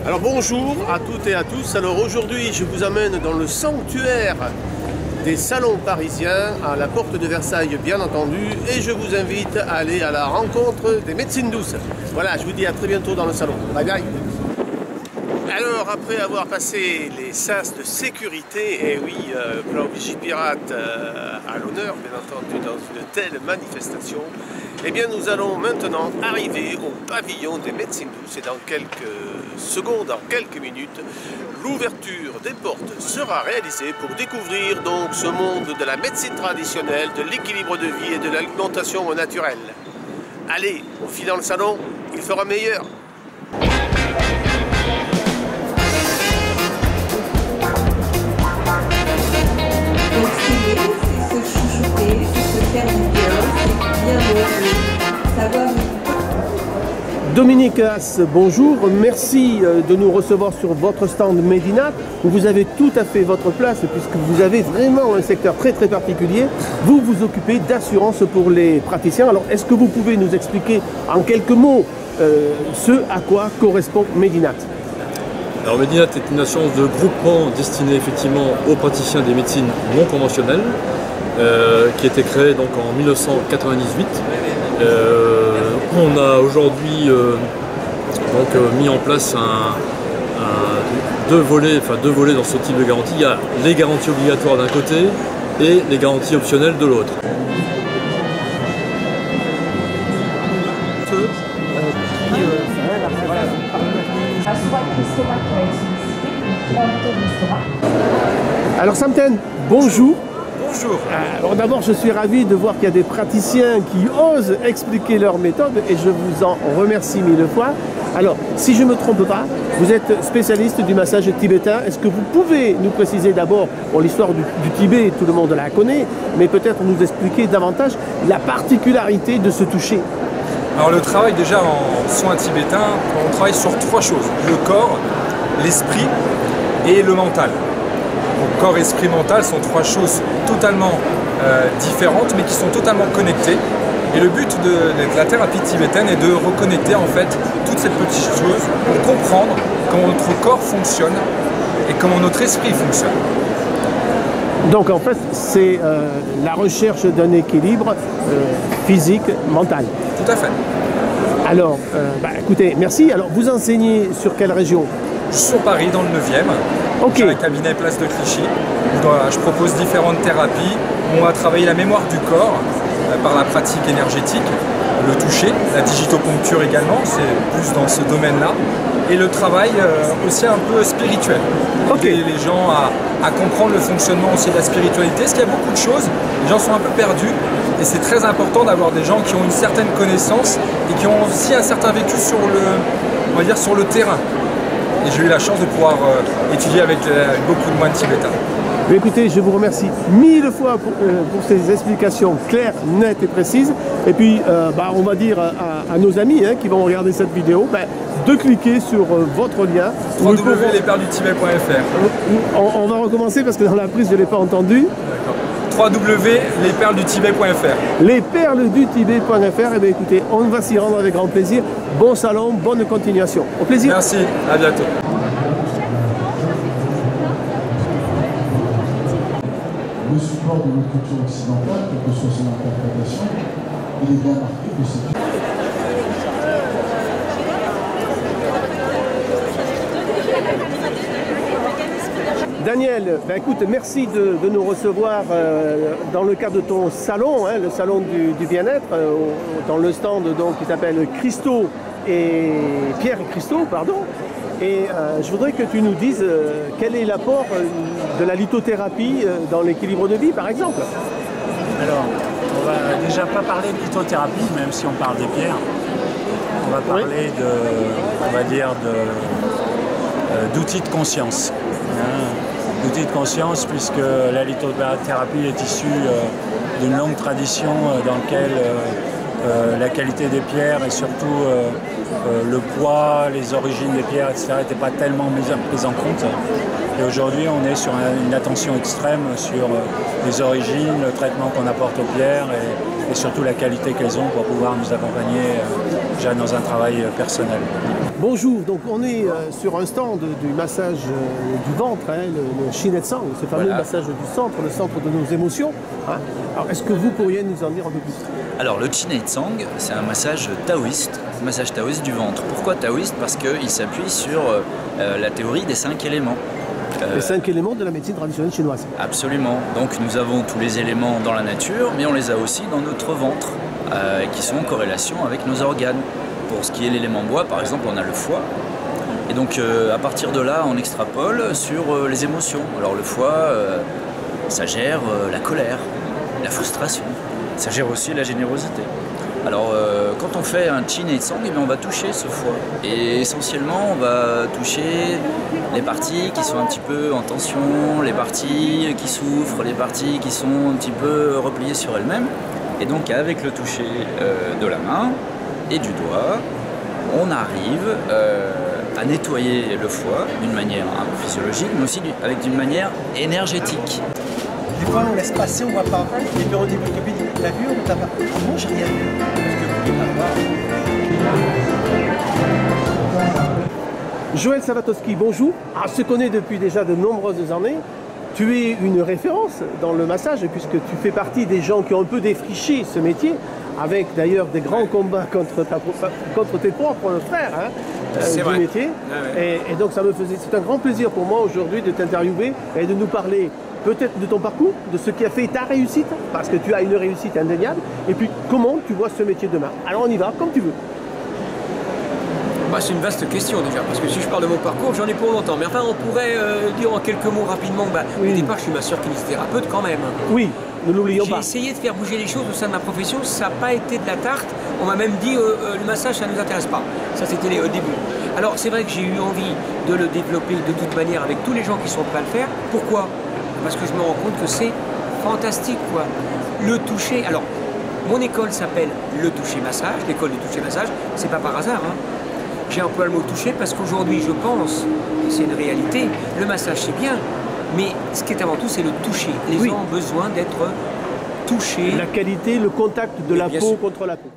Alors bonjour à toutes et à tous. Alors aujourd'hui je vous amène dans le sanctuaire des salons parisiens à la porte de Versailles bien entendu, et je vous invite à aller à la rencontre des médecines douces. Voilà, je vous dis à très bientôt dans le salon. Bye bye. Alors après avoir passé les sas de sécurité, et oui, plan Vigipirate à l'honneur bien entendu dans une telle manifestation, eh bien nous allons maintenant arriver au pavillon des médecines douces, et dans quelques secondes, dans quelques minutes, l'ouverture des portes sera réalisée pour découvrir donc ce monde de la médecine traditionnelle, de l'équilibre de vie et de l'alimentation naturelle. Allez, on file dans le salon, il fera meilleur. Donc c'est se chouchouter, c'est se faire du bien, c'est bien manger, savoir. Dominique Haas, bonjour, merci de nous recevoir sur votre stand Medinat, où vous avez tout à fait votre place puisque vous avez vraiment un secteur très particulier. Vous vous occupez d'assurance pour les praticiens. Alors est-ce que vous pouvez nous expliquer en quelques mots ce à quoi correspond Medinat? Alors Medinat est une assurance de groupement destinée effectivement aux praticiens des médecines non conventionnelles, qui a été créée donc en 1998. On a aujourd'hui mis en place deux volets dans ce type de garantie. Il y a les garanties obligatoires d'un côté et les garanties optionnelles de l'autre. Alors Samten, bonjour. Bonjour. Alors d'abord, je suis ravi de voir qu'il y a des praticiens qui osent expliquer leur méthode et je vous en remercie mille fois. Alors, si je ne me trompe pas, vous êtes spécialiste du massage tibétain. Est-ce que vous pouvez nous préciser d'abord, l'histoire du Tibet, tout le monde la connaît, mais peut-être nous expliquer davantage la particularité de ce toucher? Alors le travail déjà en soins tibétains, on travaille sur trois choses: le corps, l'esprit et le mental. Donc, corps, esprit, mental sont trois choses totalement différentes mais qui sont totalement connectées. Et le but de la thérapie tibétaine est de reconnecter en fait toutes ces petites choses pour comprendre comment notre corps fonctionne et comment notre esprit fonctionne. Donc en fait, c'est la recherche d'un équilibre physique, mental. Tout à fait. Alors, écoutez, merci. Alors, vous enseignez sur quelle région? Je suis sur Paris, dans le 9e. Ok. J'ai un cabinet place de Clichy. Je propose différentes thérapies. On va travailler la mémoire du corps par la pratique énergétique, le toucher, la digitoponcture également, c'est plus dans ce domaine-là. Et le travail aussi un peu spirituel. Okay. Aider les gens à comprendre le fonctionnement aussi de la spiritualité, parce qu'il y a beaucoup de choses, les gens sont un peu perdus, et c'est très important d'avoir des gens qui ont une certaine connaissance et qui ont aussi un certain vécu sur le terrain. Et j'ai eu la chance de pouvoir étudier avec beaucoup de moines tibétains. Mais écoutez, je vous remercie mille fois pour ces explications claires, nettes et précises. Et puis, on va dire à nos amis qui vont regarder cette vidéo, de cliquer sur votre lien. www.lesperlesdutibet.fr. On va recommencer parce que dans la prise, je ne l'ai pas entendu. www.lesperlesdutibet.fr. Lesperlesdutibet.fr. Et bien écoutez, on va s'y rendre avec grand plaisir. Bon salon, bonne continuation. Au plaisir. Merci, à bientôt. Le support de notre culture occidentale, quelle que soit son interprétation, il est bien marqué que c'est... Daniel, écoute, merci de nous recevoir dans le cadre de ton salon, le salon du bien-être, dans le stand donc, qui s'appelle Christo et Pierre et Christo, pardon. Et je voudrais que tu nous dises quel est l'apport de la lithothérapie dans l'équilibre de vie, par exemple. Alors, on va déjà pas parler de lithothérapie, même si on parle des pierres. On va parler d'outils de conscience. D'outils de conscience, puisque la lithothérapie est issue d'une longue tradition dans laquelle la qualité des pierres et surtout le poids, les origines des pierres, etc. n'étaient pas tellement prises en compte. Et aujourd'hui, on est sur une attention extrême sur les origines, le traitement qu'on apporte aux pierres et surtout la qualité qu'elles ont pour pouvoir nous accompagner déjà dans un travail personnel. Bonjour, donc on est sur un stand du massage du ventre, hein, le Shinetsang, ce fameux massage du centre, le centre de nos émotions. Hein. Alors est-ce que vous pourriez nous en dire un peu plus? Alors le Shinetsang, c'est un massage taoïste du ventre. Pourquoi taoïste? Parce qu'il s'appuie sur la théorie des 5 éléments. Les 5 éléments de la médecine traditionnelle chinoise. Absolument. Donc nous avons tous les éléments dans la nature, mais on les a aussi dans notre ventre, qui sont en corrélation avec nos organes. Pour ce qui est l'élément bois, par exemple, on a le foie. Et donc à partir de là, on extrapole sur les émotions. Alors le foie, ça gère la colère, la frustration. Ça gère aussi la générosité. Alors quand on fait un Shinetsang, on va toucher ce foie. Et essentiellement, on va toucher les parties qui sont un petit peu en tension, les parties qui souffrent, les parties qui sont un petit peu repliées sur elles-mêmes. Et donc avec le toucher de la main et du doigt, on arrive à nettoyer le foie d'une manière physiologique, mais aussi d'une manière énergétique. Des fois on laisse passer, on voit pas. Les pérodicopie, tu l'as vu, on t'a pas. Moi j'ai rien vu. Parce que vous pouvez pas voir. Joël Savatowski, bonjour. Ah, je te connais depuis déjà de nombreuses années. Tu es une référence dans le massage puisque tu fais partie des gens qui ont un peu défriché ce métier, avec d'ailleurs des grands combats contre tes propres frères du métier. Ah ouais. Et donc c'est un grand plaisir pour moi aujourd'hui de t'interviewer et de nous parler peut-être de ton parcours, de ce qui a fait ta réussite, parce que tu as une réussite indéniable, et puis comment tu vois ce métier demain. Alors on y va, comme tu veux. Bah, c'est une vaste question déjà, parce que si je parle de mon parcours, j'en ai pour longtemps. Mais enfin, on pourrait dire en quelques mots rapidement que au départ, je suis masseur-kinésithérapeute quand même. Oui, ne l'oublions pas. J'ai essayé de faire bouger les choses au sein de ma profession, ça n'a pas été de la tarte. On m'a même dit le massage, ça ne nous intéresse pas. Ça, c'était au début. Alors, c'est vrai que j'ai eu envie de le développer de toute manière avec tous les gens qui sont prêts à le faire. Pourquoi? Parce que je me rends compte que c'est fantastique, quoi. Le toucher. Alors, mon école s'appelle le toucher massage, l'école du toucher massage. C'est pas par hasard, hein. J'ai employé le mot toucher parce qu'aujourd'hui, je pense, c'est une réalité, le massage c'est bien, mais ce qui est avant tout, c'est le toucher. Les gens ont besoin d'être touchés. La qualité, le contact de la peau contre la peau.